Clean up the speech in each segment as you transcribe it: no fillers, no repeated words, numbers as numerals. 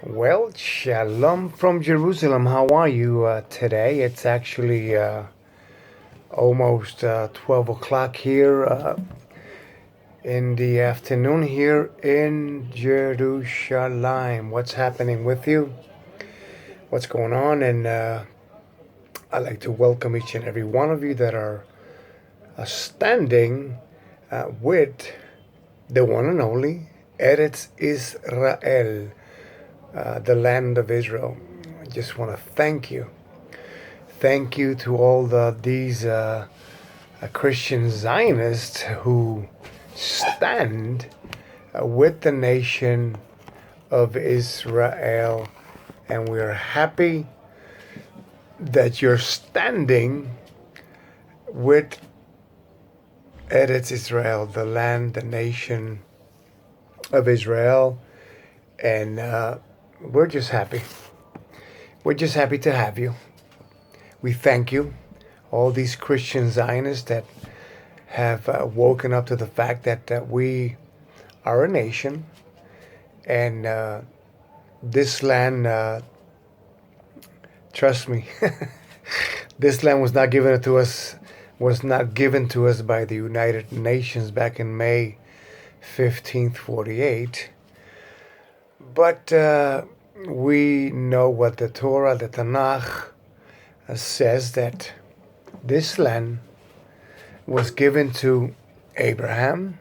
Well, shalom from Jerusalem. How are you today? It's actually almost 12 o'clock here in the afternoon here in Jerusalem. What's happening with you? What's going on? And I'd like to welcome each and every one of you that are standing with the one and only Eretz Israel, the land of Israel. I just want to thank you. Thank you to all these Christian Zionists who stand with the nation of Israel. And we're happy that you're standing with Eretz Israel, the land, the nation of Israel. And we're just happy. We're just happy to have you. We thank you, all these Christian Zionists that have woken up to the fact that we are a nation, and this land, trust me, this land was not given to us. Was not given to us by the United Nations back in May 15th, 48. But we know what the Torah, the Tanakh, says that this land was given to Abraham,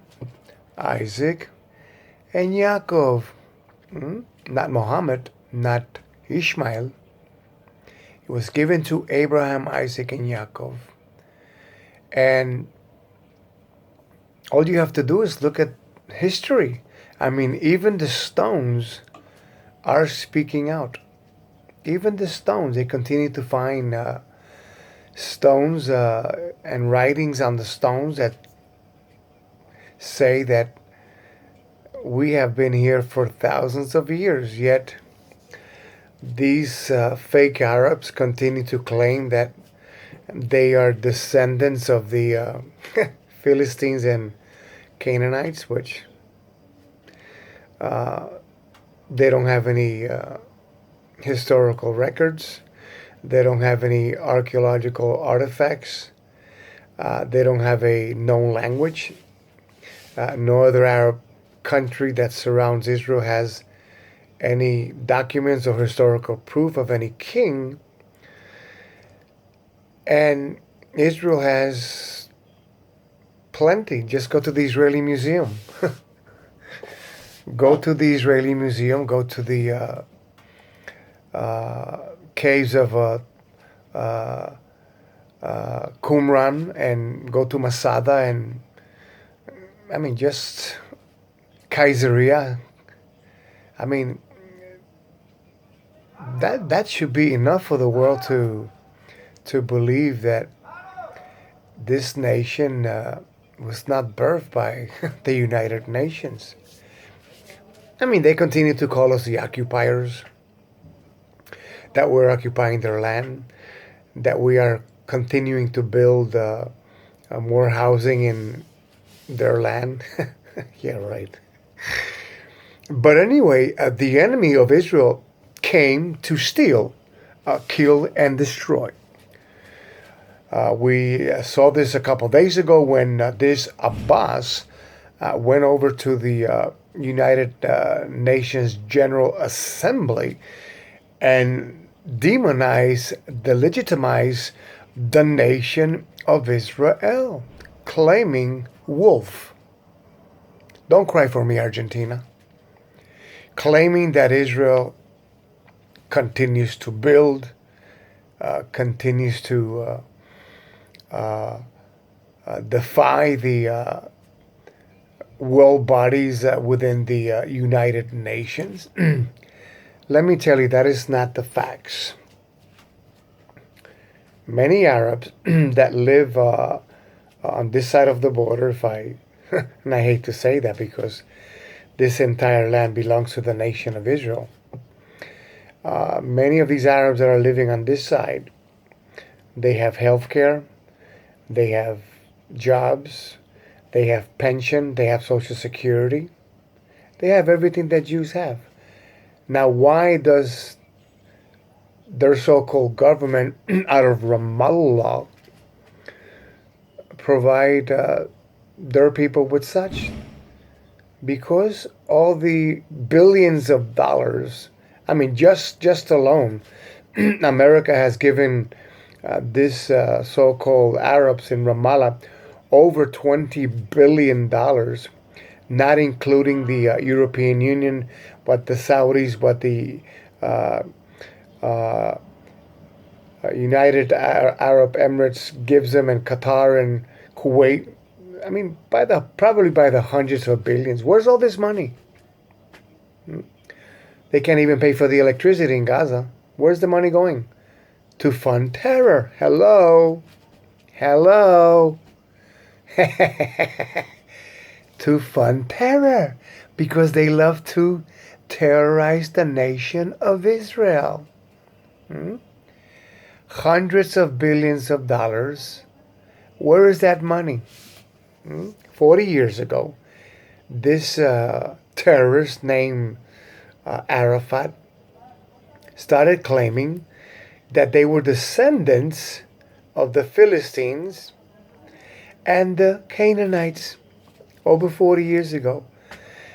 Isaac, and Yaakov. Not Muhammad, not Ishmael. It was given to Abraham, Isaac, and Yaakov. And all you have to do is look at history. I mean, even the stones are speaking out. Even the stones, they continue to find stones and writings on the stones that say that we have been here for thousands of years, yet these fake Arabs continue to claim that they are descendants of the Philistines and Canaanites, which they don't have any historical records. They don't have any archaeological artifacts. They don't have a known language. No other Arab country that surrounds Israel has any documents or historical proof of any king. And Israel has plenty. Just go to the Israeli Museum. Go to the Israeli Museum. Go to the caves of Qumran, and go to Masada, and I mean just Caesarea. I mean that should be enough for the world to believe that this nation was not birthed by the United Nations. I mean, they continue to call us the occupiers, that we're occupying their land, that we are continuing to build more housing in their land. Yeah, right. But anyway, the enemy of Israel came to steal, kill, and destroy. We saw this a couple days ago when this Abbas went over to the United Nations General Assembly and demonize, delegitimize the nation of Israel, claiming wolf. Don't cry for me, Argentina. Claiming that Israel continues to build, continues to defy the world bodies within the United Nations. Let me tell you, that is not the facts. Many Arabs that live on this side of the border, and I hate to say that because this entire land belongs to the nation of Israel. Many of these Arabs that are living on this side, they have health care, they have jobs, they have pension, they have Social Security, they have everything that Jews have. Now, why does their so-called government out of Ramallah provide their people with such? Because all the billions of dollars, I mean, just alone, America has given this so-called Arabs in Ramallah over $20 billion, not including the European Union, but the Saudis, but the uh, uh, United Arab Emirates gives them, and Qatar and Kuwait. I mean, probably by the hundreds of billions. Where's all this money? They can't even pay for the electricity in Gaza. Where's the money going? To fund terror. Hello. Hello. To fund terror. Because they love to terrorize the nation of Israel. Hundreds of billions of dollars. Where is that money? 40 years ago, this terrorist named Arafat started claiming that they were descendants of the Philistines and the Canaanites over 40 years ago.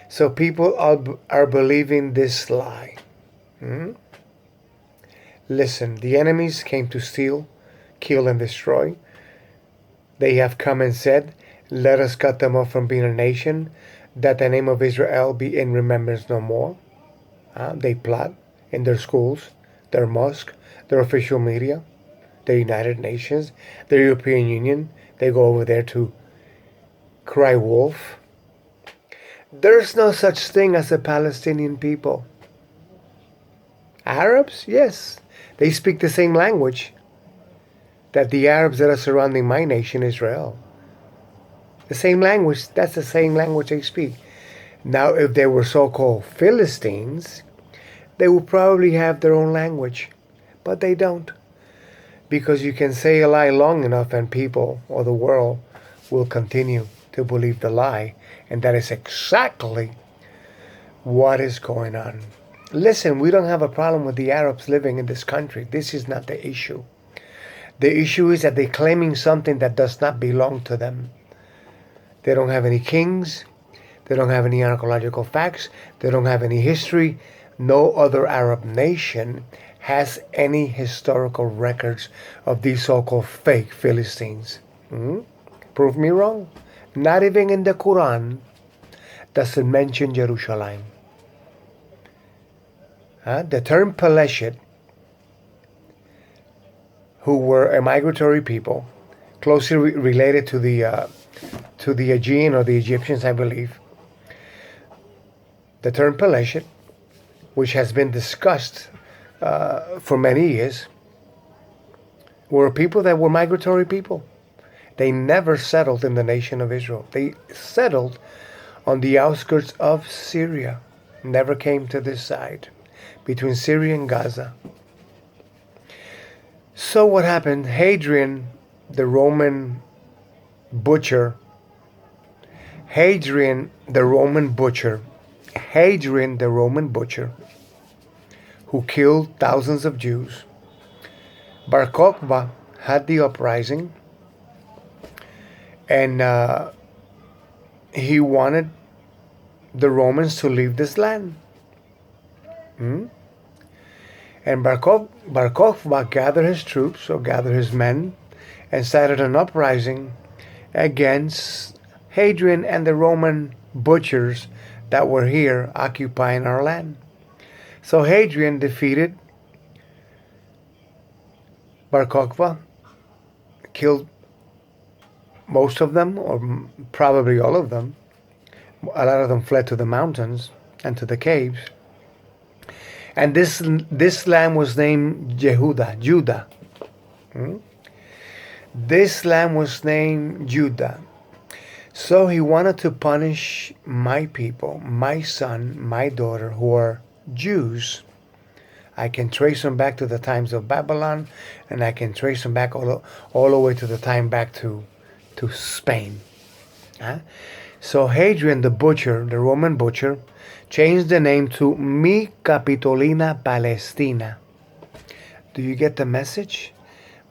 So people are believing this lie. Listen, the enemies came to steal, kill, and destroy. They have come and said, let us cut them off from being a nation, that the name of Israel be in remembrance no more. They plot in their schools, their mosque, their official media, the United Nations, the European Union. They go over there to cry wolf. There's no such thing as a Palestinian people. Arabs? Yes. They speak the same language that the Arabs that are surrounding my nation, Israel. The same language, that's the same language they speak. Now, if they were so-called Philistines, they would probably have their own language. But they don't. Because you can say a lie long enough and people or the world will continue to believe the lie. And that is exactly what is going on. Listen, we don't have a problem with the Arabs living in this country. This is not the issue. The issue is that they're claiming something that does not belong to them. They don't have any kings. They don't have any archaeological facts. They don't have any history. No other Arab nation has any historical records of these so-called fake Philistines. Prove me wrong. Not even in the Quran does it mention Jerusalem. The term Peleshit, who were a migratory people, closely related to the Aegean or the Egyptians, I believe. The term Peleshit, which has been discussed for many years, were people that were migratory people. They never settled in the nation of Israel. They settled on the outskirts of Syria, never came to this side, between Syria and Gaza. So what happened? Hadrian, the Roman butcher, who killed thousands of Jews. Bar Kokhba had the uprising, and he wanted the Romans to leave this land. And Bar Kokhba gathered his troops, or gathered his men, and started an uprising against Hadrian and the Roman butchers that were here occupying our land. So Hadrian defeated Bar Kokhba, killed most of them, or probably all of them. A lot of them fled to the mountains and to the caves. And this land was named Judah. This land was named Judah. So he wanted to punish my people, my son, my daughter, who are Jews. I can trace them back to the times of Babylon, and I can trace them back all the way to the time back to Spain. So Hadrian, the butcher, the Roman butcher, changed the name to Mi Capitolina Palestina. Do you get the message?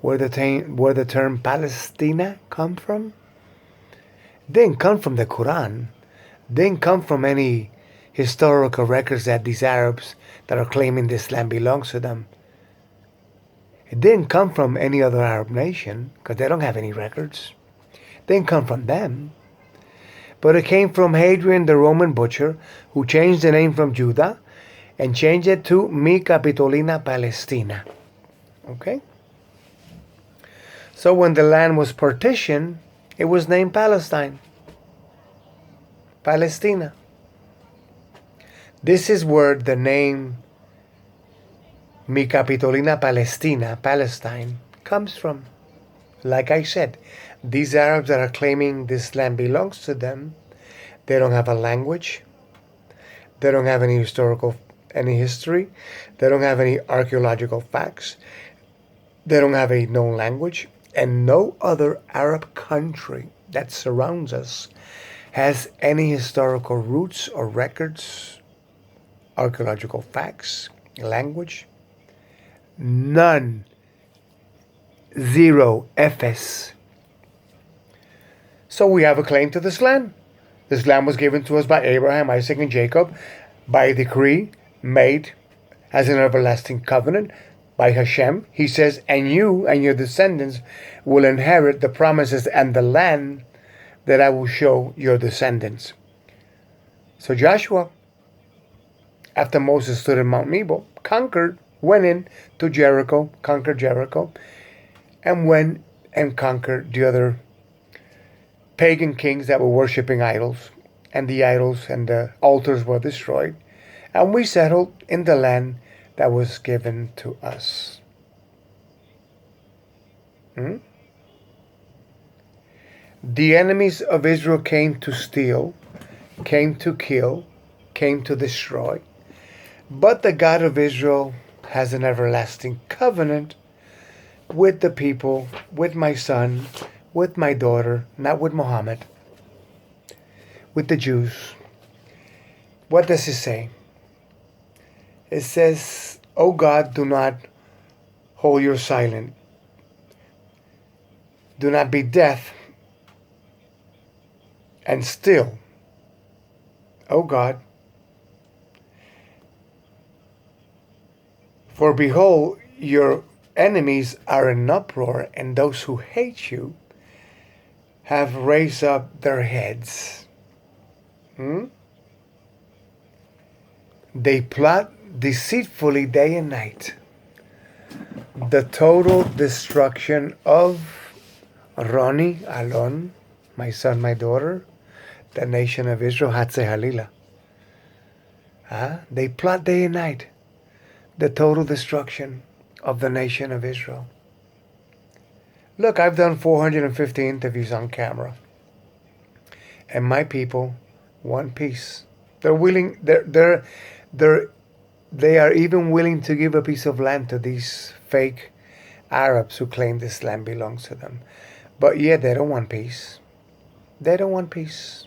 Where the term Palestina come from? It didn't come from the Quran. It didn't come from any historical records that these Arabs that are claiming this land belongs to them. It didn't come from any other Arab nation because they don't have any records. It didn't come from them. But it came from Hadrian the Roman butcher, who changed the name from Judah and changed it to Mi Capitolina Palestina. Okay? So when the land was partitioned, it was named Palestine. Palestina. This is where the name Mi Capitolina Palestina, Palestine, comes from. Like I said, these Arabs that are claiming this land belongs to them, they don't have a language. They don't have any history. They don't have any archaeological facts. They don't have a known language. And no other Arab country that surrounds us has any historical roots or records, archaeological facts, language. None. Zero. Efes. So we have a claim to this land. This land was given to us by Abraham, Isaac, and Jacob by a decree made as an everlasting covenant by Hashem. He says, and you and your descendants will inherit the promises and the land that I will show your descendants. So Joshua, after Moses stood in Mount Nebo, went in to Jericho, conquered Jericho, and went and conquered the other pagan kings that were worshiping idols, and the idols and the altars were destroyed, and we settled in the land that was given to us. The enemies of Israel came to steal, came to kill, came to destroy, but the God of Israel has an everlasting covenant with the people, with my son, with my daughter, not with Muhammad, with the Jews. What does it say? It says, "O God, do not hold your silent. Do not be deaf and still. O God, for behold, your enemies are in uproar, and those who hate you have raised up their heads." They plot deceitfully day and night the total destruction of Ronnie, Alon, my son, my daughter, the nation of Israel, Hatze Halila. They plot day and night the total destruction of the nation of Israel. Look, I've done 450 interviews on camera, and my people want peace. They're willing. They are even willing to give a piece of land to these fake Arabs who claim this land belongs to them. But yet they don't want peace. They don't want peace.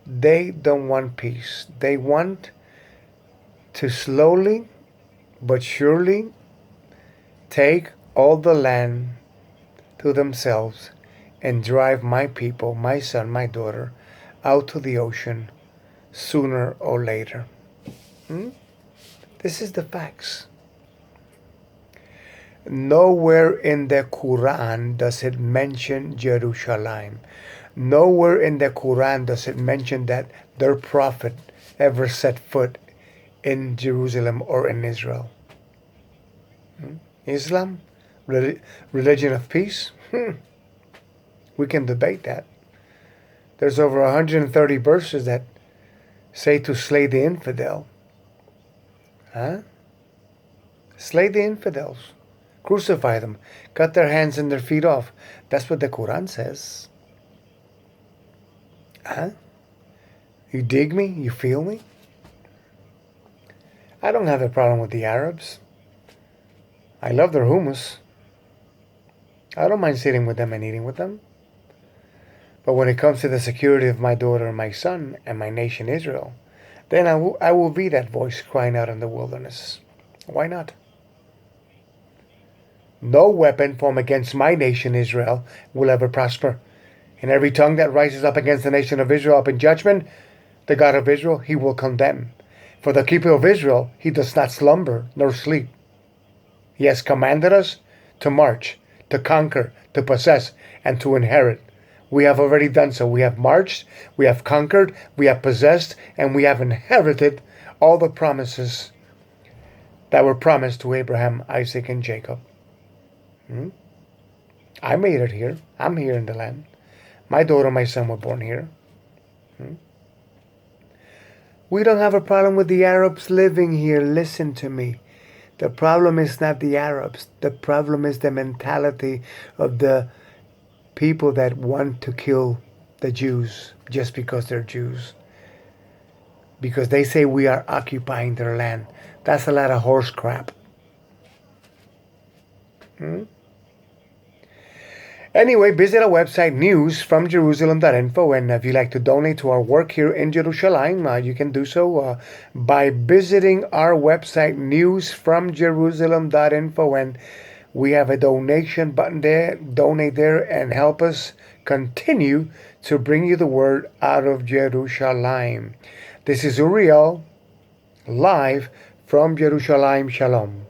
They don't want peace. They want to slowly but surely take all the land to themselves and drive my people, my son, my daughter, out to the ocean sooner or later. This is the facts. Nowhere in the Quran does it mention Jerusalem. Nowhere in the Quran does it mention that their prophet ever set foot in Jerusalem or in Israel. Islam, religion of peace? We can debate that. There's over 130 verses that say to slay the infidel. Slay the infidels. Crucify them. Cut their hands and their feet off. That's what the Quran says. You dig me? You feel me? I don't have a problem with the Arabs. I love their hummus. I don't mind sitting with them and eating with them. But when it comes to the security of my daughter and my son and my nation Israel, then I will be that voice crying out in the wilderness. Why not? No weapon formed against my nation Israel will ever prosper. And every tongue that rises up against the nation of Israel up in judgment, the God of Israel, he will condemn. For the keeper of Israel, he does not slumber nor sleep. He has commanded us to march, to conquer, to possess, and to inherit. We have already done so. We have marched, we have conquered, we have possessed, and we have inherited all the promises that were promised to Abraham, Isaac, and Jacob. I made it here. I'm here in the land. My daughter and my son were born here. We don't have a problem with the Arabs living here. Listen to me. The problem is not the Arabs. The problem is the mentality of the people that want to kill the Jews just because they're Jews. Because they say we are occupying their land. That's a lot of horse crap. Anyway, visit our website, newsfromjerusalem.info, and if you'd like to donate to our work here in Jerusalem, you can do so by visiting our website, newsfromjerusalem.info, and we have a donation button there. Donate there and help us continue to bring you the word out of Jerusalem. This is Uriel, live from Jerusalem. Shalom.